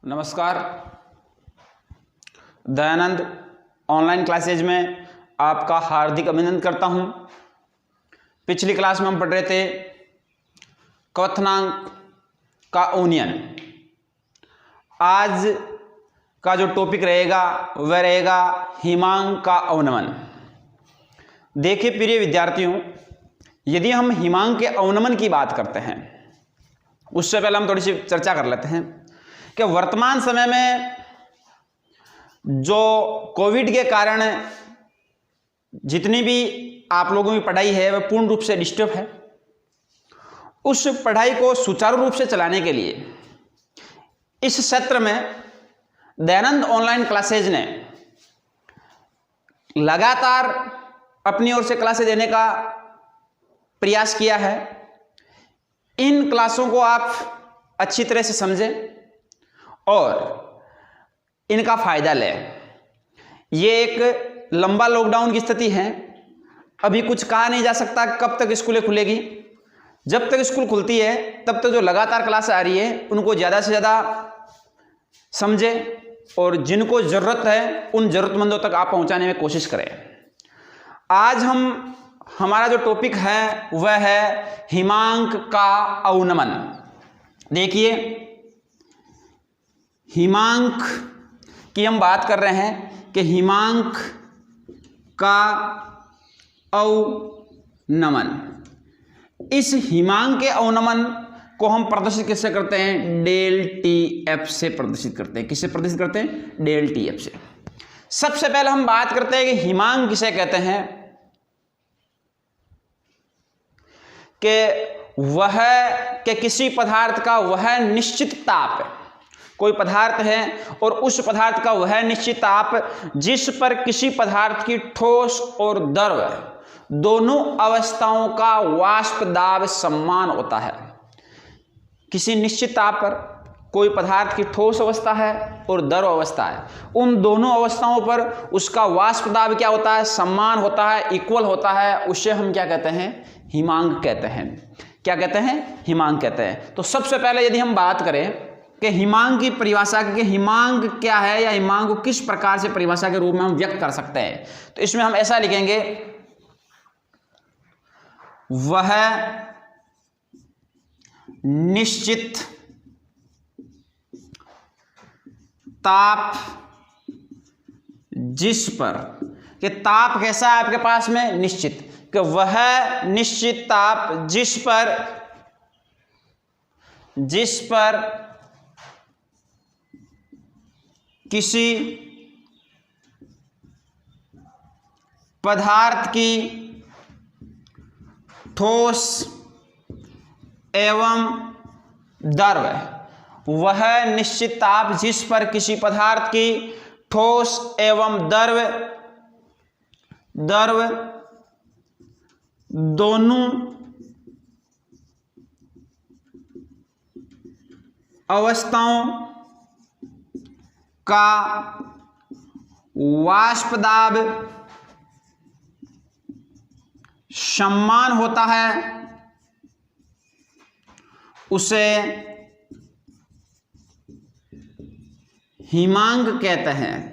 नमस्कार। Dayanand online classes में आपका हार्दिक अभिनंदन करता हूं। पिछली क्लास में हम पढ़ रहे थे क्वथनांक का यूनियन। आज का जो टॉपिक रहेगा वह रहेगा हिमांक का अवनमन। देखिए प्रिय विद्यार्थियों, यदि हम हिमांक के अवनमन की बात करते हैं उससे पहले हम थोड़ी सी चर्चा कर लेते हैं कि वर्तमान समय में जो कोविड के कारण जितनी भी आप लोगों की पढ़ाई है वह पूर्ण रूप से डिस्टर्ब है। उस पढ़ाई को सुचारू रूप से चलाने के लिए इस सत्र में दयानंद ऑनलाइन क्लासेज ने लगातार अपनी ओर से क्लासेज देने का प्रयास किया है। इन क्लासों को आप अच्छी तरह से समझें और इनका फायदा लें। ये एक लंबा लॉकडाउन की स्थिति है। अभी कुछ कहा नहीं जा सकता कब तक स्कूलें खुलेगी। जब तक स्कूल खुलती है तब तक जो लगातार क्लास आ रही है उनको ज़्यादा से ज़्यादा समझें और जिनको ज़रूरत है उन ज़रूरतमंदों तक आप पहुंचाने में कोशिश करें। आज हमारा जो टॉपिक है वह है हिमांक का अवनमन। देखिए, हिमांक की हम बात कर रहे हैं कि हिमांक का अवनमन। इस हिमांक के अवनमन को हम प्रदर्शित किससे करते हैं? डेल टी एफ से प्रदर्शित करते हैं। किससे प्रदर्शित करते हैं? डेल टी एफ से। सबसे पहले हम बात करते हैं कि हिमांक किसे कहते हैं, कि वह के किसी पदार्थ का वह निश्चित ताप है। कोई पदार्थ है और उस पदार्थ का वह निश्चित ताप जिस पर किसी पदार्थ की ठोस और द्रव दोनों अवस्थाओं का वाष्प दाब समान होता है। किसी निश्चित ताप पर कोई पदार्थ की ठोस अवस्था है और द्रव अवस्था है, उन दोनों अवस्थाओं पर उसका वाष्प दाब क्या होता है? समान होता है, इक्वल होता है। उसे हम क्या कहते हैं? हिमांक कहते हैं। क्या कहते हैं? हिमांक कहते हैं। तो सबसे पहले यदि हम बात करें कि हिमांक की परिभाषा की, हिमांक क्या है या हिमांक को किस प्रकार से परिभाषा के रूप में हम व्यक्त कर सकते हैं, तो इसमें हम ऐसा लिखेंगे, वह निश्चित ताप जिस पर, कि ताप कैसा है आपके पास में? निश्चित। कि वह निश्चित ताप जिस पर किसी पदार्थ की ठोस एवं द्रव, वह निश्चित ताप जिस पर किसी पदार्थ की ठोस एवं द्रव दोनों अवस्थाओं का वाष्प दाब समान होता है, उसे हिमांक कहते हैं।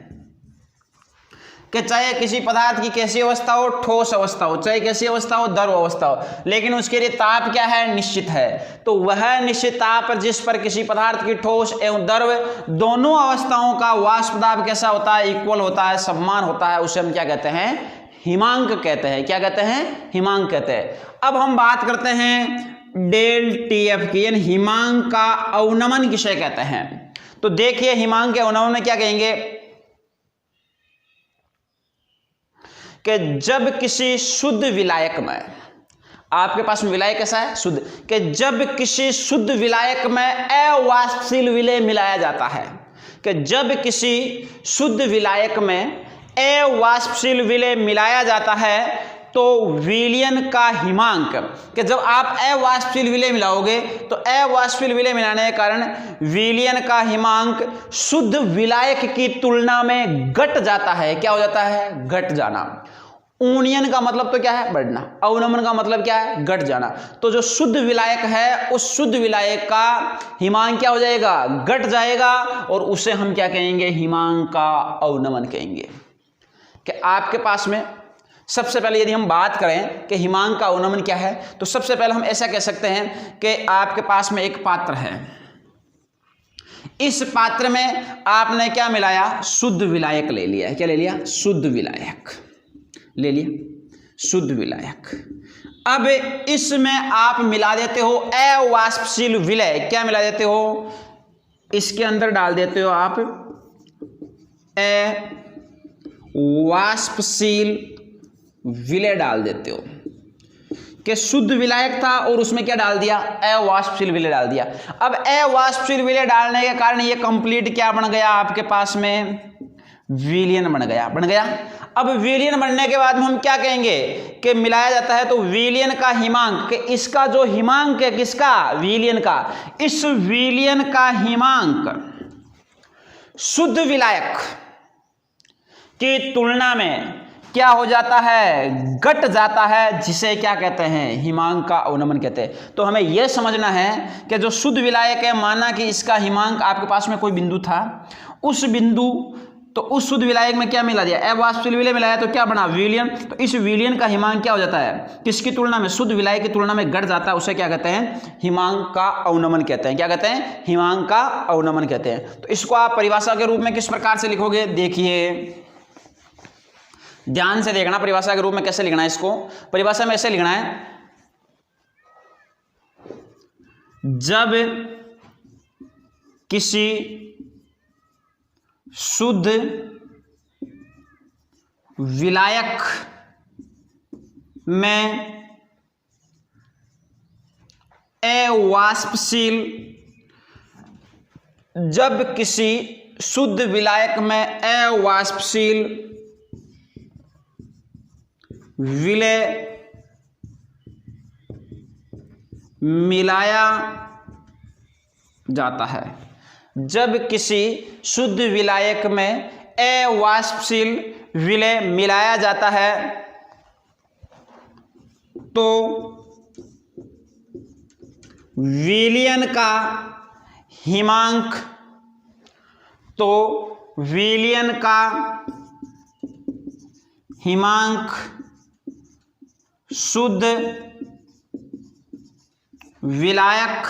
कि चाहे किसी पदार्थ की कैसी अवस्था हो, ठोस अवस्था हो, चाहे कैसी अवस्था हो, द्रव अवस्था हो, लेकिन उसके लिए ताप क्या है? निश्चित है। तो वह निश्चित ताप पर जिस पर किसी पदार्थ की ठोस एवं द्रव दोनों अवस्थाओं का वाष्प दाब कैसा होता है? इक्वल होता है, समान होता है। उसे हम क्या कहते हैं? हिमांक कहते हैं। क्या कहते हैं? हिमांक कहते हैं। अब हम बात करते हैं डेल टी एफ की, यानी हिमांक का अवनमन किसे कहते हैं। तो देखिए, हिमांक के अवनमन में क्या कहेंगे कि जब किसी शुद्ध विलायक में, आपके पास में विलायक कैसा है? शुद्ध। कि जब किसी शुद्ध विलायक में अवाष्पशील विलेय मिलाया जाता है, कि जब किसी शुद्ध विलायक में अवाष्पशील विलेय मिलाया जाता है तो विलयन का हिमांक, कि जब आप अवाष्पशील विलेय मिलाओगे तो अवाष्पशील विलेय मिलाने के कारण विलयन का हिमांक शुद्ध विलायक की तुलना में घट जाता है। क्या हो जाता है? घट जाना। ऊनियन का मतलब तो क्या है, बढ़ना। अवनमन का मतलब क्या है, घट जाना। तो जो शुद्ध विलायक है उस शुद्ध विलायक का हिमांक क्या हो जाएगा, घट जाएगा, और उसे हम क्या कहेंगे, हिमांक का अवनमन कहेंगे। कि आपके पास में सबसे पहले यदि हम बात करें कि हिमांक का अवनमन क्या है, तो सबसे पहले हम ऐसा कह सकते हैं कि आपके पास में एक पात्र है, इस पात्र में आपने क्या मिलाया, शुद्ध विलायक ले लिया है। क्या ले लिया, शुद्ध विलायक ले लिया, शुद्ध विलायक। अब इसमें आप मिला देते हो अवाष्पशील विलय। क्या मिला देते हो, इसके अंदर डाल देते हो आप अवाष्पशील विलय डाल देते हो। कि शुद्ध विलायक था और उसमें क्या डाल दिया, अवाष्पशील विलय डाल दिया। अब अवाष्पशील विलय डालने के कारण ये कंप्लीट क्या बन गया, आपके पास में विलयन बन गया, बन गया। अब विलयन बनने के बाद में हम क्या कहेंगे कि मिलाया जाता है, तो विलयन का हिमांक, कि इसका जो हिमांक है किसका, विलयन का, इस विलयन का हिमांक शुद्ध विलायक की तुलना में क्या हो जाता है, घट जाता है, जिसे क्या कहते हैं, हिमांक का अवनमन कहते हैं। तो हमें यह समझना है कि जो शुद्ध विलायक है, माना कि इसका हिमांक आपके पास में कोई बिंदु था, उस बिंदु, तो उस शुद्ध विलायक में क्या मिला दिया, अवाष्पशील विलय मिलाया, तो क्या बना, विलयन। तो इस विलयन का हिमांक क्या हो जाता है, किसकी तुलना में, शुद्ध विलायक की तुलना में घट जाता है, उसे क्या कहते हैं, हिमांक का अवनमन कहते हैं। क्या कहते हैं, हिमांक का अवनमन कहते हैं। तो इसको आप परिभाषा के रूप में किस प्रकार से लिखोगे, देखिए ध्यान से देखना, परिभाषा के रूप में कैसे लिखना है इसको। परिभाषा में ऐसे लिखना है, जब किसी शुद्ध विलायक में अवाष्पशील, जब किसी शुद्ध विलायक में अवाष्पशील विलय मिलाया जाता है, जब किसी शुद्ध विलायक में अवाष्पशील विलय मिलाया जाता है, तो विलयन का हिमांक, तो विलयन का हिमांक शुद्ध विलायक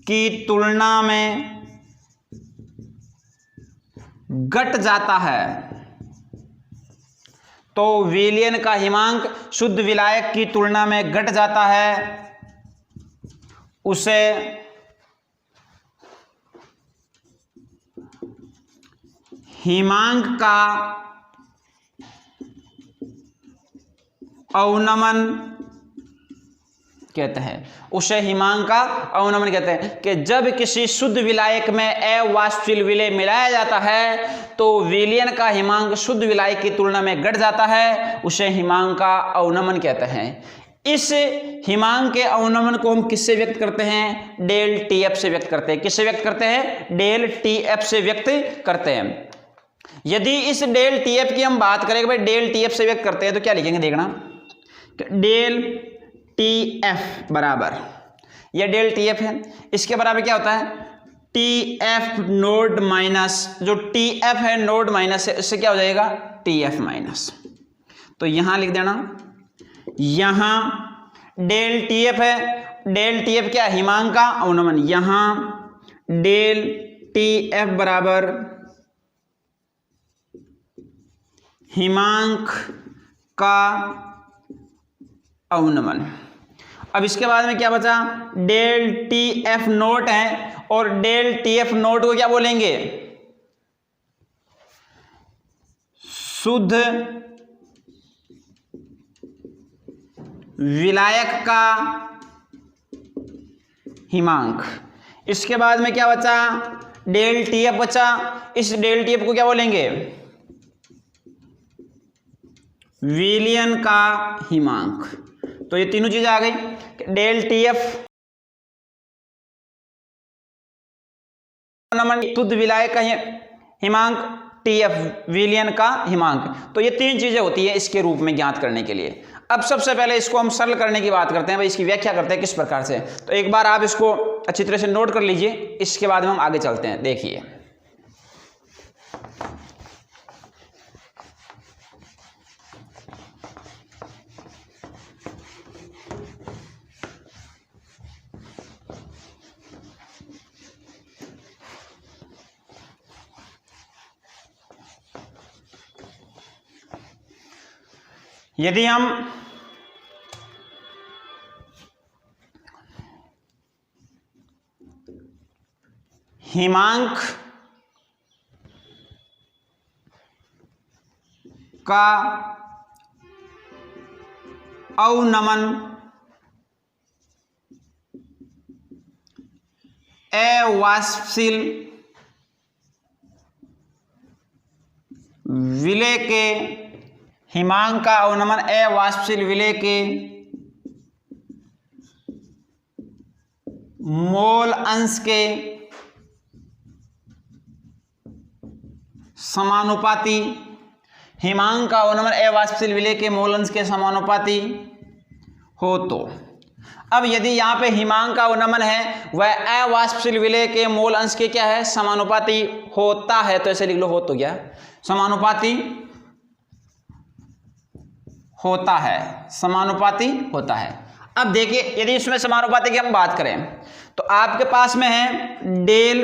की तुलना में घट जाता है। तो विलयन का हिमांक शुद्ध विलायक की तुलना में घट जाता है, उसे हिमांक का अवनमन कहते हैं। उसे हिमांक का अवनमन कहते हैं। कि जब किसी शुद्ध विलायक में अवाष्पशील विलय मिलाया जाता है, तो विलयन का हिमांक शुद्ध विलायक की तुलना में घट जाता है, उसे हिमांक का अवनमन कहते हैं। इस हिमांक के अवनमन को हम किससे व्यक्त करते हैं, डेल टी एफ से व्यक्त करते हैं। किससे व्यक्त करते हैं, डेल टी एफ से व्यक्त करते हैं। यदि इस डेल टी एफ की हम बात करें, भाई डेल टी एफ से व्यक्त करते हैं, तो क्या लिखेंगे, देखना, डेल टी एफ बराबर, यह डेल टी एफ है, इसके बराबर क्या होता है, टी एफ नोड माइनस, जो टी एफ है नोड माइनस है, इससे क्या हो जाएगा, टी एफ माइनस। तो यहां लिख देना, यहां डेल टी एफ है, डेल टी एफ क्या है, हिमांक का अवनमन, यहां डेल टी एफ बराबर हिमांक का अवनमन। अब इसके बाद में क्या बचा, डेल टी एफ नोट है, और डेल टी एफ नोट को क्या बोलेंगे, शुद्ध विलायक का हिमांक। इसके बाद में क्या बचा, डेल टी एफ बचा, इस डेल टी एफ को क्या बोलेंगे, विलयन का हिमांक। तो ये तीनों चीजें आ गई, डेल टी एफ शुद्ध विलायक का हिमांक, TF विलियन का हिमांक। तो ये 3 चीजें होती है इसके रूप में ज्ञात करने के लिए। अब सबसे पहले इसको हम सरल करने की बात करते हैं, भाई इसकी व्याख्या करते हैं किस प्रकार से। तो एक बार आप इसको अच्छी तरह से नोट कर लीजिए, इसके बाद हम आगे चलते हैं। देखिए यदि हम हिमांक का अवनमन अवाष्पशील विलेय के हिमांक का अवनमन अवाष्पशील विलेय के मोल अंश के समानुपाती, हिमांक का अवनमन अवाष्पशील विलेय के मोल अंश के समानुपाती हो तो। अब यदि यहाँ पे हिमांक का अवनमन है वह अवाष्पशील विलेय के मोल अंश के क्या है, समानुपाती होता है, तो ऐसे लिख लो, हो तो क्या, समानुपाती होता है, समानुपाती होता है। अब देखिए यदि इसमें समानुपाती की हम बात करें तो आपके पास में है डेल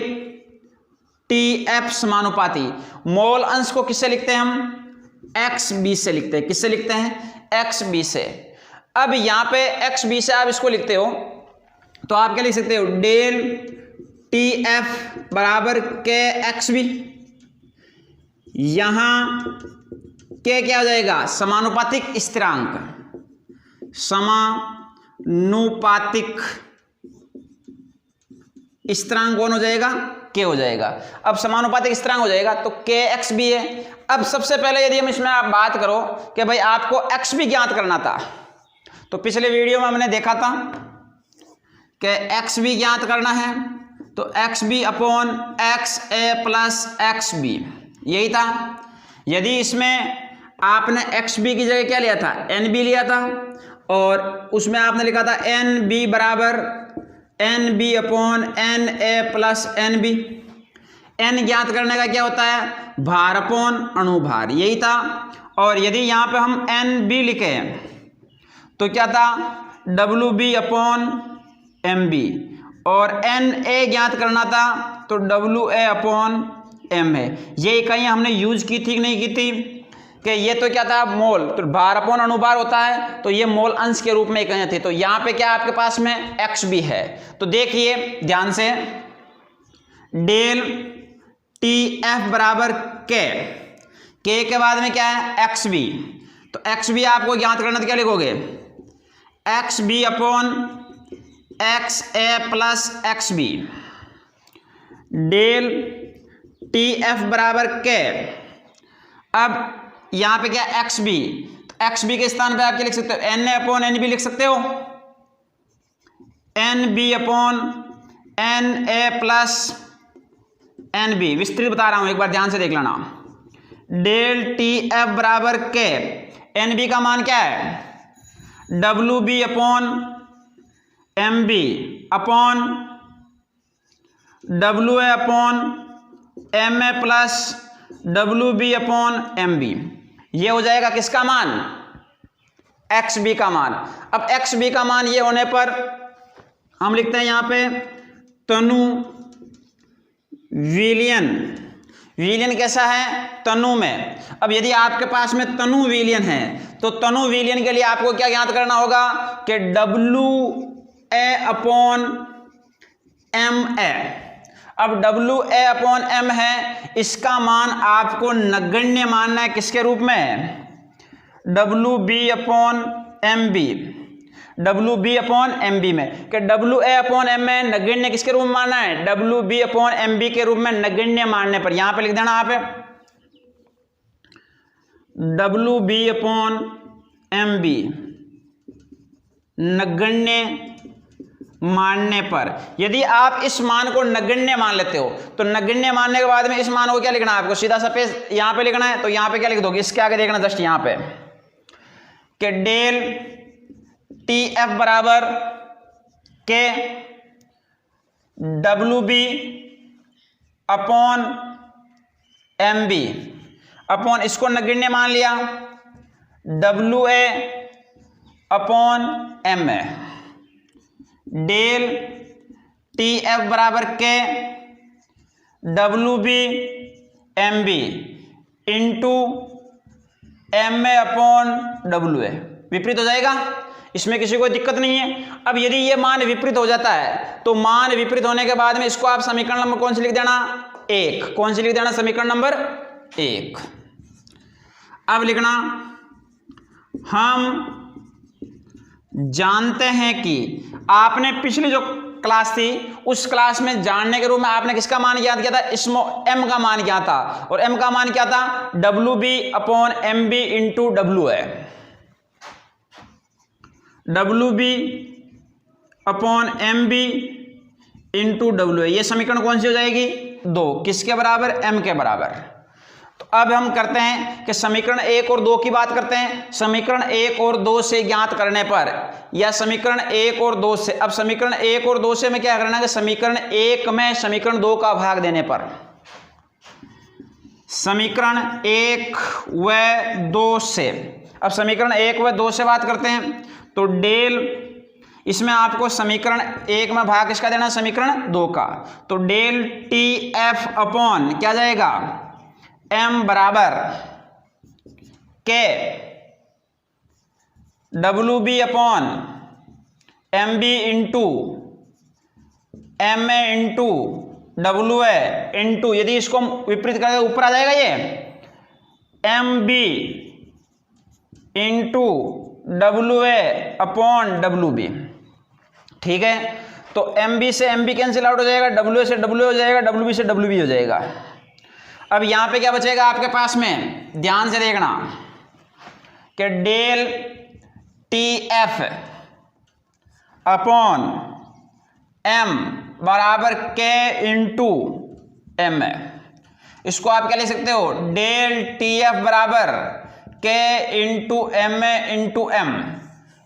TF समानुपाती। मोल अंश को किससे लिखते हैं हम, XB से लिखते हैं। किससे लिखते हैं, XB से। अब यहां पे XB से आप इसको लिखते हो तो आप क्या लिख सकते हो, डेल TF बराबर KXB। यहां के क्या हो जाएगा, समानुपातिक स्थिरांक, समानुपातिक स्थिरांक कौन हो जाएगा, के हो जाएगा। अब समानुपातिक स्थिरांक हो जाएगा तो KXB है। अब सबसे पहले यदि हम इसमें आप बात करो कि भाई आपको XB ज्ञात करना था, तो पिछले वीडियो में हमने देखा था कि XB ज्ञात करना है तो XB upon XA plus XB, यही था। यदि इसमें आपने XB की जगह क्या लिया था, NB लिया था, और उसमें आपने लिखा था NB बराबर NB upon NA plus NB। N ज्ञात करने का क्या होता है, भार अपॉन अणुभार, यही था। और यदि यहाँ पे हम NB लिखे तो क्या था, WB अपॉन MB, और NA ज्ञात करना था तो WA अपॉन M है। ये कहीं हमने यूज की थी कि नहीं की थी, कि ये तो क्या था, मोल, तो भार अपॉन अणुभार होता है, तो ये मोल अंश के रूप में कहीं थे। तो यहाँ पे क्या आपके पास में XB है। तो देखिए ध्यान से, डेल TF बराबर के के बाद में क्या है, XB। तो XB आपको ज्ञात करना तो क्या लिखोगे, XB upon XA plus XB। Del TF बराबर के, अब यहां पे क्या XB, तो XB के स्थान पे आप क्या लिख सकते हो, NA अपॉन NB लिख सकते हो, NB upon NA plus NB। विस्तृत बता रहा हूं, एक बार ध्यान से देख लेना। डेल TF बराबर के, NB का मान क्या है, WB upon MB upon WA upon MA plus WB upon MB। ये हो जाएगा किसका मान, XB का मान। अब XB का मान ये होने पर हम लिखते हैं यहाँ पे तनु विलियन। विलियन कैसा है, तनु में। अब यदि आपके पास में तनु विलियन है तो तनु विलियन के लिए आपको क्या ज्ञात करना होगा कि WA अपॉन MA। अब WA अपॉन M है, इसका मान आपको नगण्य मानना है, किसके रूप में, WB upon MB, WB upon MB में। कि WA अपॉन M में नगण्य किसके रूप में मानना है, WB अपॉन MB के रूप में नगण्य मानने पर यहां पे लिख देना आप WB अपॉन MB नगण्य मानने पर, यदि आप इस मान को नगण्य मान लेते हो तो नगण्य मानने के बाद में इस मान को क्या लिखना है आपको, सीधा सा पेज यहां पे लिखना है। तो यहां पे क्या लिख दोगे, इसके आगे देखना जस्ट यहां पे कि डेल टी एफ बराबर के W B upon M B upon, इसको नगण्य मान लिया, W A upon M A, del T F बराबर के W B M B into M A upon W A. विपरीत हो जाएगा, इसमें किसी को दिक्कत नहीं है। अब यदि ये मान विपरीत हो जाता है तो मान विपरीत होने के बाद में इसको आप समीकरण नंबर कौन सी लिख देना, एक। कौन सी लिख देना, समीकरण नंबर एक। अब लिखना, हम जानते हैं कि आपने पिछली जो क्लास थी उस क्लास में जानने के रूप में आपने किसका मान ज्ञात किया था, एम का मान ज्ञात था। और एम का मान क्या था, W B upon M B into W है, W B upon M B into W है। ये समीकरण कौन सी हो जाएगी, दो। किसके बराबर, एम के बराबर। तो अब हम करते हैं कि समीकरण एक और दो की बात करते हैं। समीकरण एक और दो से ज्ञात करने पर, या समीकरण एक और दो से, अब समीकरण एक और दो से में क्या करना है कि समीकरण एक में समीकरण दो का भाग देने पर, समीकरण एक व दो से, अब समीकरण एक व दो से बात करते हैं तो डेल, इसमें आपको समीकरण एक में भाग किसका देना, समीकरण दो का। तो डेल टी एफ अपॉन क्या जाएगा, एम बराबर के W B upon M B into M A into W A into, यदि इसको विपरीत करें तो ऊपर आ जाएगा ये M B into W A upon W B. ठीक है, तो एम बी से एम बी कैंसिल आउट हो जाएगा, डब्ल्यू ए से डब्ल्यू हो जाएगा, डब्ल्यू बी से डब्ल्यू बी हो जाएगा। अब यहां पे क्या बचेगा आपके पास में, ध्यान से देखना कि del T F upon M बराबर के इंटू एम है। इसको आप क्या लिख सकते हो, डेल टी एफ बराबर के into M A into M.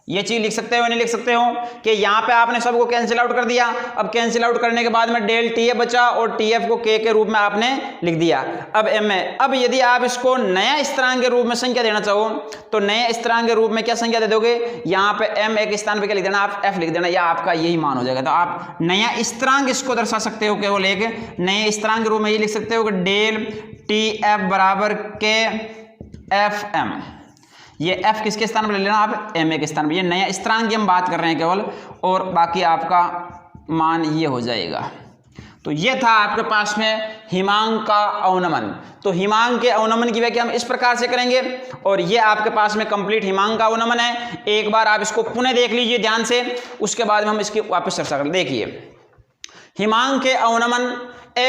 ये चीज लिख सकते हो नहीं लिख सकते हो कि यहां पे आपने सबको कैंसिल आउट कर दिया। अब कैंसिल आउट करने के बाद में डेल टी एफ बचा और टी एफ को के रूप में आपने लिख दिया। अब एम ए, अब यदि आप इसको नया स्थिरांक के रूप में संख्या देना चाहो तो नए स्थिरांक के रूप में क्या संख्या दे दोगे, यहाँ पे एम ए के स्थान पे क्या लिख देना, आप एफ लिख देना, या आपका यही मान हो जाएगा। तो आप नया स्थिरांक इसको दर्शा सकते हो केवल एक नए स्थिरांक के रूप में ये लिख सकते हो कि डेल टी एफ बराबर के एफ एम। ये f किसके स्थान पर ले लेना आप, एम ए के स्थान पर। ये नया स्थिरांक की हम बात कर रहे हैं केवल, और बाकी आपका मान ये हो जाएगा। तो ये था आपके पास में हिमांक का अवनमन। तो हिमांक के अवनमन की व्याख्या हम इस प्रकार से करेंगे, और ये आपके पास में कंप्लीट हिमांक का अवनमन है। एक बार आप इसको पुनः देख लीजिए ध्यान से, उसके बाद में हम इसकी वापस चर्चा करें। देखिए, हिमांक के अवनमन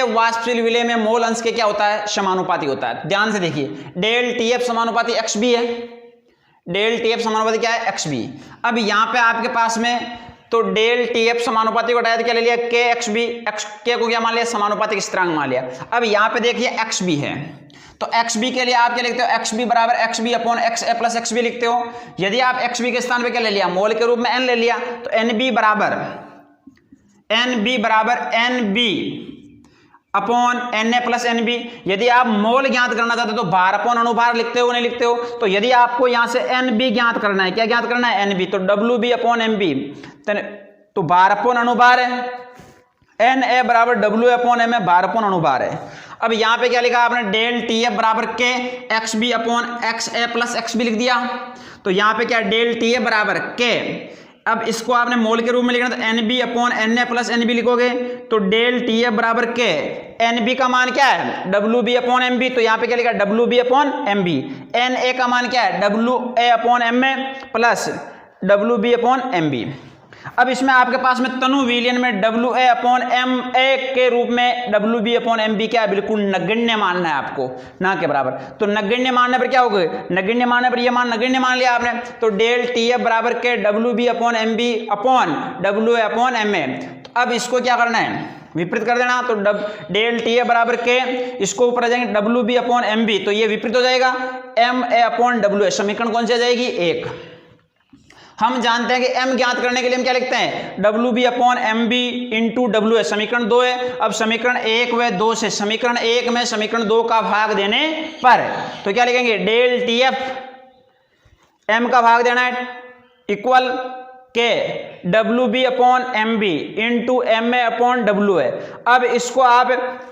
वाष्पशील विलय में मोल अंश के क्या होता है, समानुपाती होता है। ध्यान से देखिए, डेल टी एफ समानुपाती एक्स बी है, डेल टी एफ समानुपाती क्या है, एक्स बी। अब यहाँ पे आपके पास में तो डेल टी एफ समानुपाती को हटाया तो क्या ले लिया, के एक्स बी, एक्स के को क्या मान लिया, समानुपातिक स्थिरांक मान लिया। अब यहाँ पे देखिए एक्स बी है, तो एक्स बी के लिए आप क्या लिखते हो, एक्स बी बराबर एक्स बी अपॉन एक्स ए प्लस एक्स बी लिखते हो। यदि आप एक्स बी के स्थान पे क्या ले लिया, मोल के रूप में एन ले लिया, तो एन बी बराबर N B upon N A plus N B. यदि आप मोल ज्ञात करना चाहते हो तो भार अपॉन अनुभार लिखते हो नहीं लिखते हो। तो यदि आपको यहां से एन बी ज्ञात करना है, क्या ज्ञात करना है, एन बी, तो W B upon M B, तो भार अपॉन अनुभार है, एन ए बराबर डब्ल्यू अपॉन एम ए, भार अपॉन अनुभार है। अब यहां पे क्या लिखा आपने, डेल टी एफ बराबर के एक्स बी अपॉन एक्स ए प्लस एक्स बी लिख दिया। तो यहां पे क्या, डेल टी एफ बराबर के, अब इसको आपने मोल के रूप में लिखना, तो N B upon N A plus N B लिखोगे। तो डेल टी एफ बराबर के एन बी का मान क्या है, W B upon M B, तो यहाँ पे क्या लिखा, W B upon M B. N A का मान क्या है, W A upon M A plus W B upon M B. अब इसमें आपके पास में तनु विलयन में WA/MA के रूप में WB/MB क्या है, बिल्कुल नगण्य मानना है आपको, ना के बराबर। तो नगण्य मानने पर क्या होगा, नगण्य मानने पर ये मान नगण्य मान लिया आपने, तो डेल TF बराबर के WB/MB अपॉन WA/MA। तो अब इसको क्या करना है, विपरीत कर देना। तो डेल TF बराबर के, इसको ऊपर आ जाएंगे WB/MB, तो ये विपरीत हो जाएगा MA/WA। समीकरण कौन सी आ जाएगी, 1। हम जानते हैं कि m ज्ञात करने के लिए हम क्या लिखते हैं, WB/MB इंटू WA। समीकरण 2 है। अब समीकरण 1 व 2 से समीकरण 1 में समीकरण 2 का भाग देने पर तो क्या लिखेंगे, डेल TF m का भाग देना है इक्वल के WB/MB इंटू MA/WA। अब इसको आप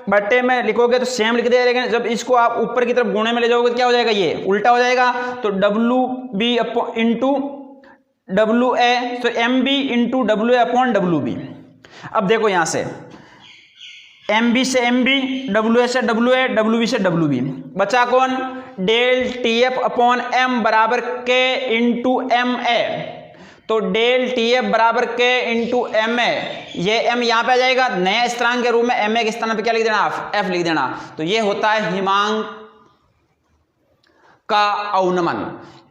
बट्टे में लिखोगे तो सेम लिख दे, लेकिन जब इसको आप ऊपर की तरफ गुणे में ले जाओगे तो क्या हो जाएगा, ये उल्टा हो जाएगा। तो WB इंटू WA, तो MB इंटू WA/WB। अब देखो यहां से MB से MB, WA से WA, WB से WB, बचा कौन, डेल TF/M बराबर K इंटू MA। तो डेल TF बराबर K इंटू MA, ये M यहां पे आ जाएगा नया स्थिरांक के रूप में, MA के स्थान पे क्या लिख देना, F लिख देना। तो ये होता है हिमांक का अवनमन।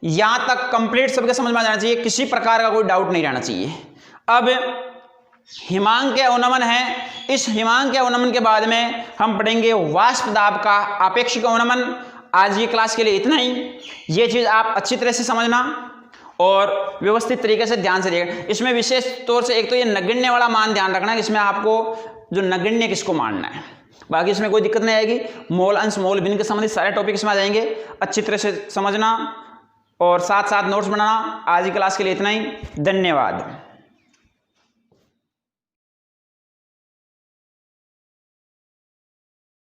यहां तक कंप्लीट सबके समझ में आ जाना चाहिए, किसी प्रकार का कोई डाउट नहीं रहना चाहिए। अब हिमांक के अवनमन है, इस हिमांक के अवनमन के बाद में हम पढ़ेंगे वाष्प दाब का आपेक्षिक अवनमन। आज ये क्लास के लिए इतना ही। ये चीज आप अच्छी तरह से समझना और व्यवस्थित तरीके से ध्यान से देखना। इसमें विशेष तौर से एक तो ये नगण्य वाला मान ध्यान रखना है, इसमें आपको जो नगण्य किसको मानना है, बाकी इसमें कोई दिक्कत नहीं आएगी। मोल अंश मोल भिन्न के संबंधित सारे टॉपिक इसमें आ जाएंगे, अच्छी तरह से समझना और साथ साथ नोट्स बनाना। आज की क्लास के लिए इतना ही, धन्यवाद।